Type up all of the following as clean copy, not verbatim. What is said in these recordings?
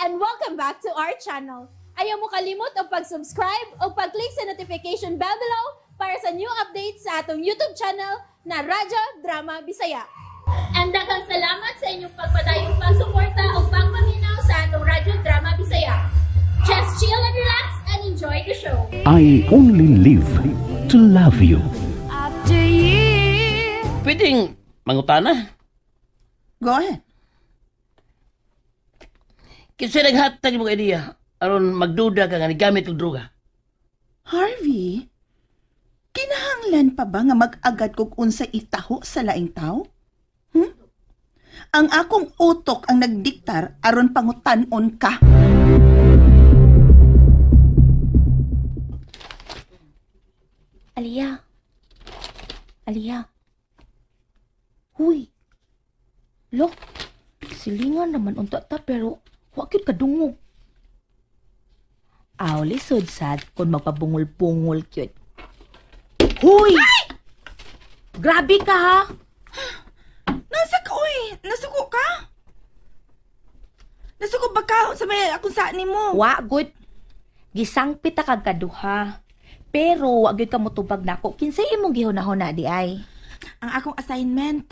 and welcome back to our channel. Ayaw mo kalimot o pag-subscribe o pag-click sa notification bell below para sa new updates sa atong YouTube channel na Radyo Drama Bisaya. And daghang salamat sa inyong pagpadayong pagsuporta o pagpaminaw sa atong Radyo Drama Bisaya. Just chill and relax and enjoy the show. I only live to love you. After years. Pwedeng mangutana? Go ahead. Kasi naghatag mo idea aron magduda ka nga gamit og droga. Harvey, kinahanglan pa ba nga mag-agad kog unsa itaho sa laing tao? Ang akong utok ang nagdiktar aron pangutanon ka. Alia. Huy. Lo, silingan naman unta ta pero wakit kadungog. Aw, lisod sad kung magpabungol-bungol cute. Huy! Ay! Grabe ka ha! Nasuko ka? Nasuko ba ka sa may akong saan ni mo? Wa, good. Gisangpit ta kag kaduha. Pero wag gyud ka motubag nako. Kinsay imong gihuna-huna di ay? Ang akong assignment.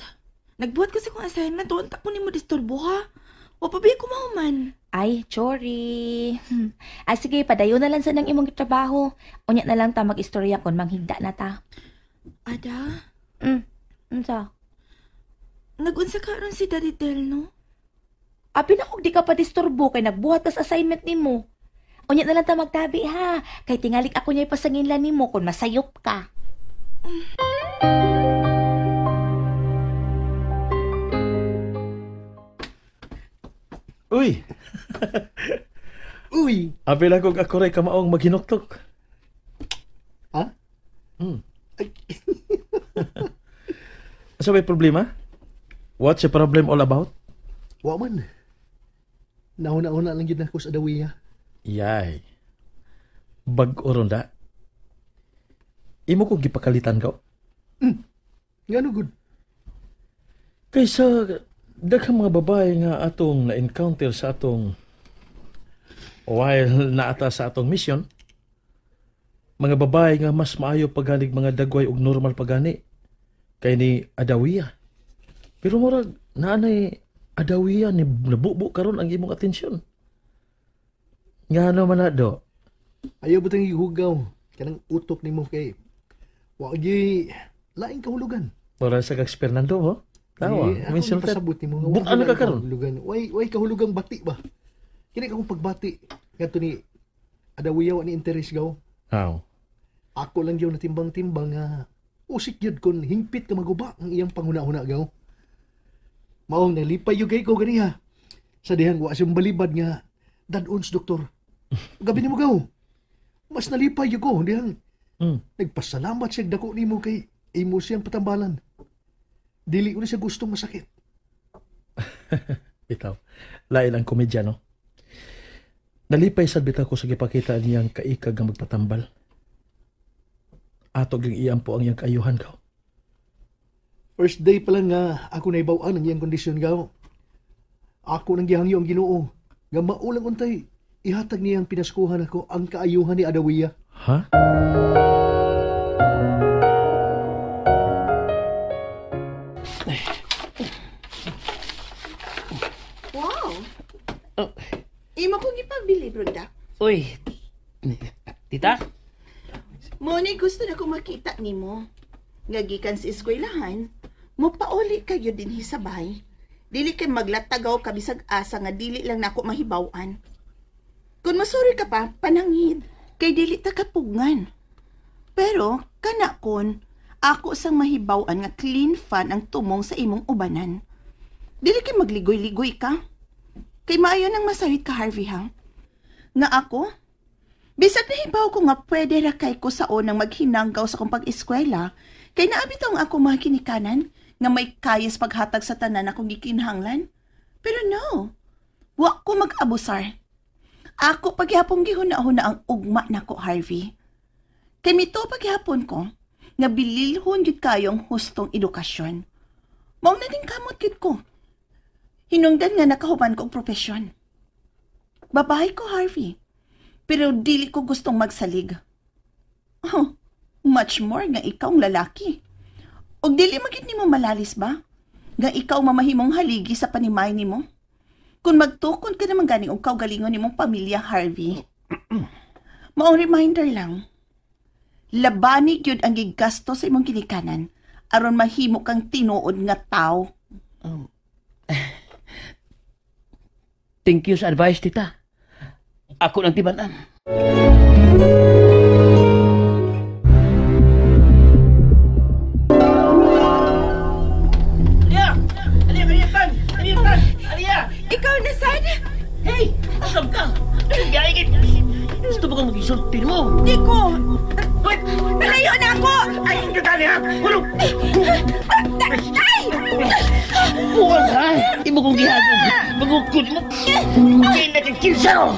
Nagbuhat kasi kong assignment. Huwag ko ni mo disturbo ha. O pabi ko mahuman. Ay, sorry. Ay, sige, padayon na lang sa nang imong trabaho. Unya na lang ta mag-istorya kon manghigda na ta. Ada? Unsa? Nagunsa ka ron si Daddy Del, no? Abi na kung di ka pa disturbo kay nagbuhat tas assignment nimo. Unya na lang ta magtabi ha. Kay tingalik ako niya ipasanginlan nimo kung masayop ka. Uy! Uy! Apil ako ray kamaong maghinuktok. Ha? Asa may problema? What's the problem all about? Wa man. Nauna-una lang yun ako sa Adawiya. Yay. Bag-o ronda. Imo ko gipakalitan ka. Nga no good. Kaysa daghang mga babae nga atong na-encounter sa atong while naata sa atong mission, mga babae nga mas maayo paghalig mga dagway ug normal pagani kay ni Adawiya. Pero murag naanay Adawiya ni nabubo karon ang imong atensyon. Nga ano man na do? Ayaw butang ihugaw. Kanang utok ni mo kay wa gyud laing kahulugan. Para sa kag Fernando ho? Tawa, minsan pasabot ni mo. Ano ka karon? Way kahulugang bati ba? Kini akong pagbati. Kadto ni Adawiya wa ni interes gaw. How? Ako lang gyud natimbang-timbang nga usik gyud kon hingpit ka maguba ang iyang panghuna-huna gaw. Maong nalipay yung gay ko ganiha. Sa dihang wa siyang balibad nga dadons doktor. Gabi ni mo gaw. Mas nalipay yung ko dihang nagpasalamat siya dako ni mo kay imo siyang patambalan. Dili ko na siya gustong masakit. Ikaw, lain ang komedya, no? Nalipay sad bitaw ko sa gipakita niyang kaikag nga magpatambal. Atog yung iyang po ang iyang kaayuhan ka. First day pa lang nga ako naibawaan ang iyang kondisyon gaw. Ako nang gihangyo ang Ginoo. Nga maulang untay, ihatag niyang pinaskuhan ako ang kaayuhan ni Adawiya. Ha? Wow! Imo kong ipabili, Brunda. Uy, tita? Moni, gusto na kong makita ni mo. Ngagikan sa eskwelahan, mupauli kayo din hisabay. Dili kay maglatagaw kabisag asa nga dili lang nako mahibawan. Kung masuri ka pa, panangid, kay dili ta kapugngan. Pero, kana kon, ako sang mahibawan nga clean fan ang tumong sa imong ubanan. Dili kay magligoy-ligoy ka. Kay maayo nang masawit ka, Harvey, ha? Nga ako? Bisag nahibaw ko nga pwede rakay ko sa unang maghinanggaw sa kong pag-eskwela, kay naabitaw ang ako mga kinikanan nga may kayas paghatag sa tanan akong gikinahanglan. Pero no, wa ko mag-abusar. Ako paghihapon gihuna-huna ang ugma nako, Harvey. Kay mito paghihapon ko, nga bililhon yun kayong hustong edukasyon. Maong na din kamot yun ko. Hinungdan nga nakahuman ko ang propesyon. Babae ko, Harvey. Pero dili ko gustong magsalig. Oh, much more nga ikaw ang lalaki. Og dili magit nimo malalis ba? Nga ikaw mamahimong haligi sa panimay nimo. Kung magtukon ka naman gani og kaugalingon nimong pamilya, Harvey. Maong reminder lang. Labani gyud ang gigasto sa imong ginikanan aron mahimo kang tinuod nga tao. Thank you sa advice, tita. Ako nang tibanan. Ikaw na, Sad? Hey! Asam ka! Gagit! Gusto mo kang mag-isulti mo? Di ko! Wait! Nalayo na ako! Ay, hindi ka niya! Hulog! Ay! Buwan ha! Di mo kong gihagog! Magukod mo! Hindi na kang kinsaro!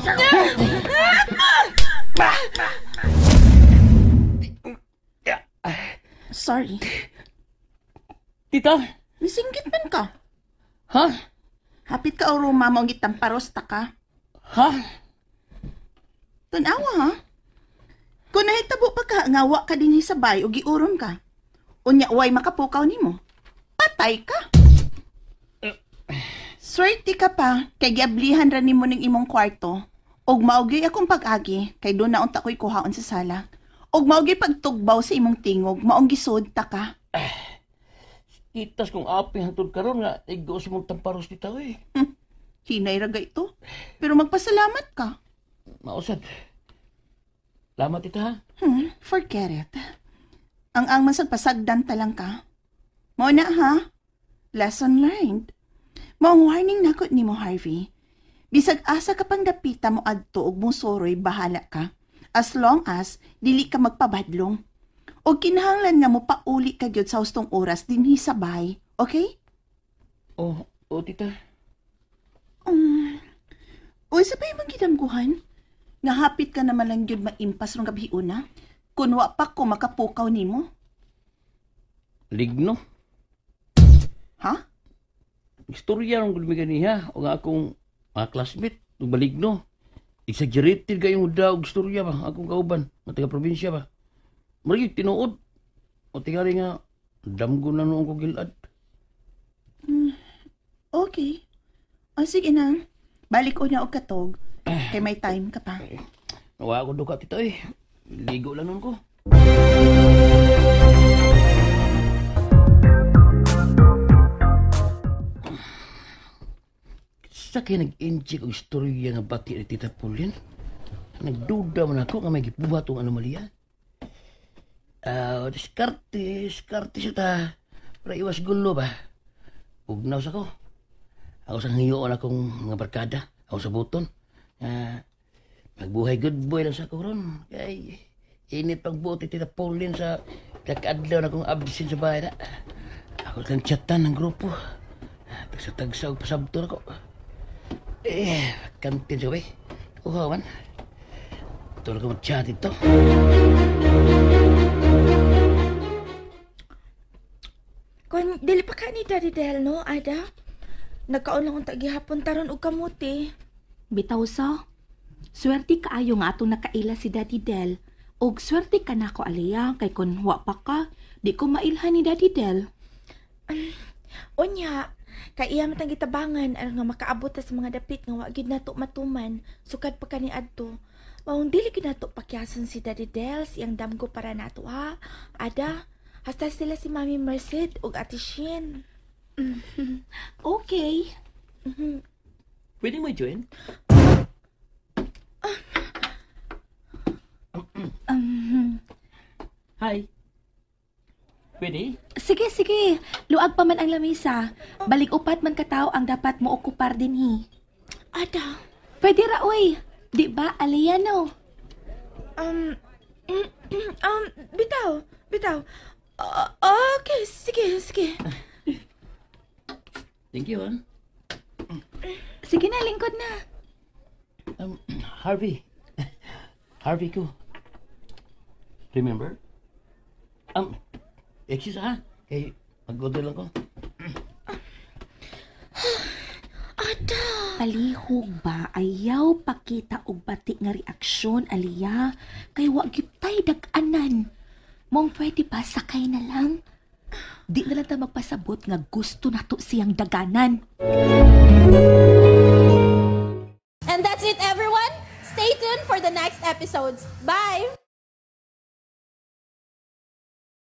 Sorry. Tita? Misinggit man ka. Ha? Hapit ka o ruma mo ang gitamparos ta ka. Ha? Tanawa ha? Kung nahitabo pa ka, ngawa ka din sa bay o giuron ka. Unya uway makapukaw nimo. Patay ka. Swerte ka pa, kay giablihan ra nimo ning imong kwarto. Og maugyoy akong pag-agi, kay doon na unta ko'y kuhaon sa sala. Og maugyoy pagtugbaw sa imong tingog, maong gisod ta ka. Itas kong api hantod karon nga igo si mong tamparos dito eh. Hinay raga ito. Pero magpasalamat ka. Mausad. Salamat tita ha. Forget it. Ang masagpasagdan talang ka. Mo na ha? Lesson learned. Maong warning na ko ni mo, Harvey. Bisag asa ka pang dapita mo adto og mong soroy, bahala ka. As long as dili ka magpabadlong. O kinahanglan nga mo pauli ka gyud sa hustong oras dinhi sa bahay. Okay? Oh, tita. Uy, sabay mong ginamguhan? Nga hapit ka naman lang gyud maimpas rong gabi una? Kung wa pa ko makapukaw nimo. Ligno. Ha? Istorya ng gulmigan niya o nga akong mga classmate, baligno. Exaggerated kayong daw istorya ba, akong kauban, nga taga-probinsya ba. Marigit tinuod. O tingari nga, damgo na noong ko gilad. Okay. O sige na. Balik ko na og katog. Kay may time ka pa. Nawa ako duka tito eh. Ligo lang nun ko. Sa kaya nag-enjoy kong istorya nga bati ni Tita Pauline, nagduda man ako nga may gibuhat ang anomalya. Diskarte siya ta. Para iwas gulo ba? Ugnaw sa ko. Ako sa ngayon akong mga barkada. Ako sa buton. Magbuhay good boy lang sa ko ron. Kay init pang buti Tita Pauline sa kakaadlaw na kong absin sa bahay na. Ako kang chatan ng grupo. Tagsa-tagsa og pasabtor ako. Kantin siya ba? Uhawan. Tulog ko mag-chat ito. Kung dili pa ka ni Daddy Del, no, Ada? Nagkaon lang ang tagihapon taron og kamuti. Bitaw sa, swerte kaayo nga atong nakaila si Daddy Del. Og swerte ka na ko aliya, kay kun wa pa ka, di ko mailhan ni Daddy Del. Unya, kay iya matang gitabangan aron nga makaabot sa mga dapit nga wa gid nato matuman, sukad pa kani adto. Maong dili gid nato pakyason si Daddy Del siyang damgo para nato ha. Ada, hasta sila si Mami Merced ug Ate Shin. Okay. Pwede mo i-join? Hi. Pwede? Sige. Luag pa man ang lamisa. Balik upat man katao ang dapat mo okupar dinhi. Ada, Pwede ra, uy. Di ba, aliya no? bitaw. Okay, sige. Thank you, ha? Sige na, lingkod na. Harvey. Harvey ko. Remember? Excuse ha? Kay mag-order lang ko. Ada. palihog ba ayaw pakita og bati nga reaksyon Aliyah kay wa gyud tay dag-anan. Mong pwede ba sakay na lang? Di na lang ta magpasabot nga gusto nato siyang daganan. And that's it, everyone. Stay tuned for the next episodes. Bye!